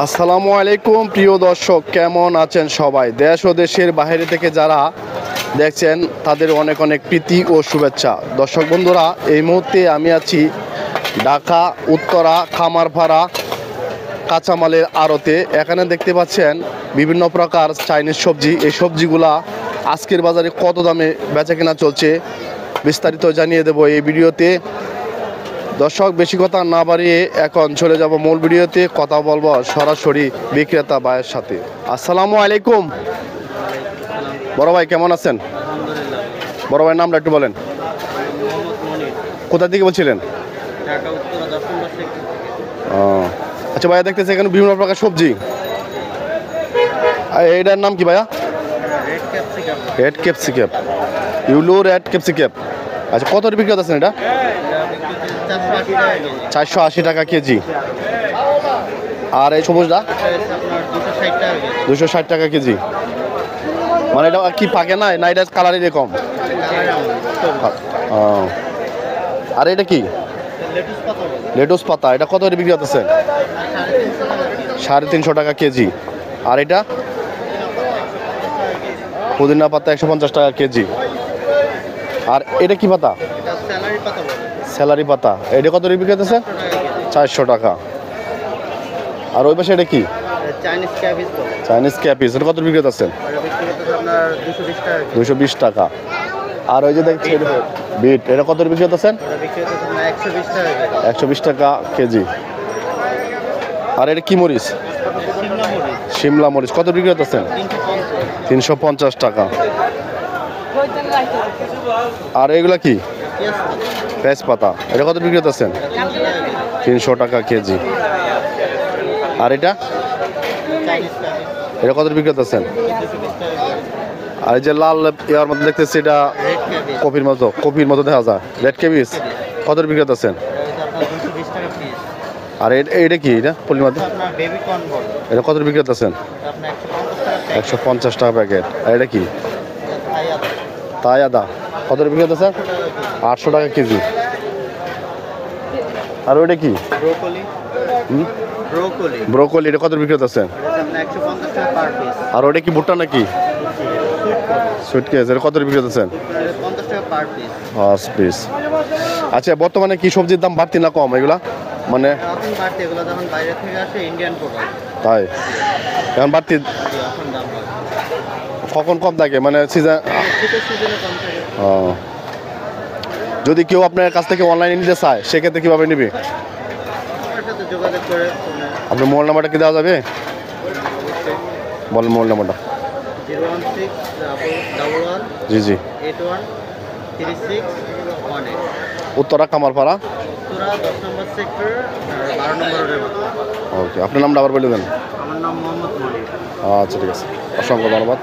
আসসালামু আলাইকুম প্রিয় দর্শক, কেমন আছেন সবাই? দেশ ও দেশের বাইরে থেকে যারা দেখছেন তাদের অনেক অনেক প্রীতি ও শুভেচ্ছা। দর্শক বন্ধুরা, এই মুহূর্তে আমি আছি ঢাকা উত্তরা খামারপাড়া কাঁচামালের আড়তে। এখানে দেখতে পাচ্ছেন বিভিন্ন প্রকার চাইনিজ সবজি। এই সবজিগুলা আজকের বাজারে কত দামে বেচা কেনা চলছে বিস্তারিত জানিয়ে দেব এই ভিডিওতে। দর্শক, বেশি কথা না বাড়িয়ে এখন চলে যাব মূল ভিডিওতে। কথা বলবো সরাসরি বিক্রেতা ভাইয়ের সাথে। আসসালামু আলাইকুম বড় ভাই, কেমন আছেন? বড় ভাইয়ের নামটা একটু বলেন। কোথা থেকে বলছিলেন? আচ্ছা ভাইয়া, দেখতেছি এখানে বিভিন্ন প্রকার সবজি। এইটার নাম কি ভাইয়া? Red capsicum, yellow red capsicum. আচ্ছা, কত বিক্রি করতেছেন এটা? 480 টাকা কেজি। আর এই সবুজটা 260 টাকা কেজি। মানে এটা কি পাকে না, না এটা কালার এরকম? আর এটা কি? লেটুস পাতা। এটা কত বিক্রি করতেছে? 350 টাকা কেজি। আর এটা পুদিনা পাতা 150 টাকা কেজি। আর এটা কি পাতা? স্যালারি পাতা। এটা কত বিক্রি করতেছে? 400 টাকা। আর ওই পাশে এটা কি? চাইনিজ ক্যাপিস। এটা কত বিক্রি করতেছেন? 220 টাকা। আর ওই যে দেখছি বিট, এটা কত বিক্রি করতেছেন? 120 টাকা কেজি। আর এটা কি মরিচ? শিমলা মরিচ। কত বিক্রি করতেছেন? 350 টাকা। আর এগুলা কি? তেজপাতা। এটা কত বিক্রি করতেছেন? 300 টাকা কেজি। আর এটা কত বিক্রি করতেছেন? আর এই যে লাল ইয়ার মধ্যে দেখতেছি, এটা কপির মতো দেখা যায়, রেড ক্যাবিজ। কত বিক্রি করতেছেন? আর এটা কি? এটা পলিমার। এটা কত বিক্রি করতেছেন? 150 টাকা প্যাকেট। আর এটা কি? তাই আদা। কত বিক্রি করতেছেন? 800 টাকা কেজি। আর ওইটা কি? ব্রোকলি। এটা কত বিক্রি করতেছেন? আর ওটা কি ভুট্টা নাকি? সুটকেস। এটা কত বিক্রি করতেছেন? 5 পিস। আচ্ছা, বর্তমানে কি সবজির দাম বাড়তি না কম এগুলা? মানে তাই এখন বাড়তি। কখন কম থাকে মানে সিজন? যদি কেউ আপনার কাছ থেকে অনলাইনে নিতে চায় সেক্ষেত্রে কীভাবে নেবে? আপনার মোবাইল নাম্বারটা কি দেওয়া যাবে? বলেন মোবাইল নাম্বারটা। 01611 জি জি 813618 উত্তরা কামারপাড়া, 10 নম্বর সেক্টর, 12 নম্বর রোডের। ওকে, আপনার নামটা আবার বলে দেন। আমার নাম মোহাম্মদ মনির। আচ্ছা, ঠিক আছে, অসংখ্য ধন্যবাদ।